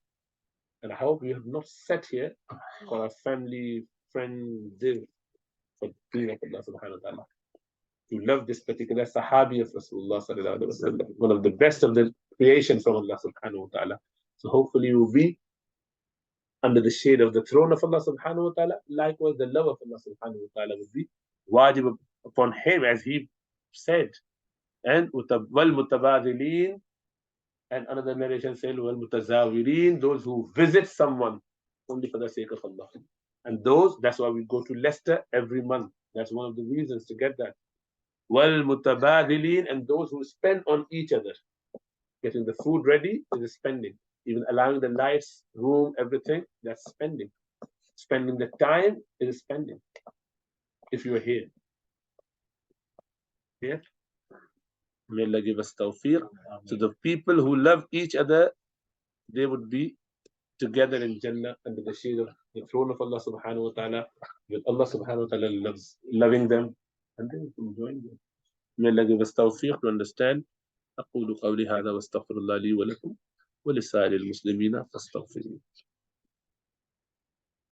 And I hope we have not sat here for our family, friends, for the deen of Allah subhanahu wa ta'ala. To love this particular Sahabi of Rasulullah sallallahu alaihi wasallam, one of the best of the creation from Allah subhanahu wa ta'ala. So hopefully we'll be under the shade of the throne of Allah subhanahu wa ta'ala. Likewise, the love of Allah subhanahu wa ta'ala will be wajib upon him, as he said. And wal mutabadilin, and another narration said wal mutazawirin, those who visit someone only for the sake of Allah. And those, that's why we go to Leicester every month. That's one of the reasons to get that. Wal mutabadilin, and those who spend on each other. Getting the food ready is spending. Even allowing the lights, room, everything, that's spending. Spending the time is spending. If you're here. Yeah? May Allah give us tawfiq. So the people who love each other, they would be together in Jannah under the shade of the throne of Allah subhanahu wa ta'ala, with Allah subhanahu wa ta'ala loving them, and then enjoying them. May Allah give us tawfiq to understand. أقول قولي هذا واستغفر الله لي ولكم ولسائر المسلمين فاستغفروه.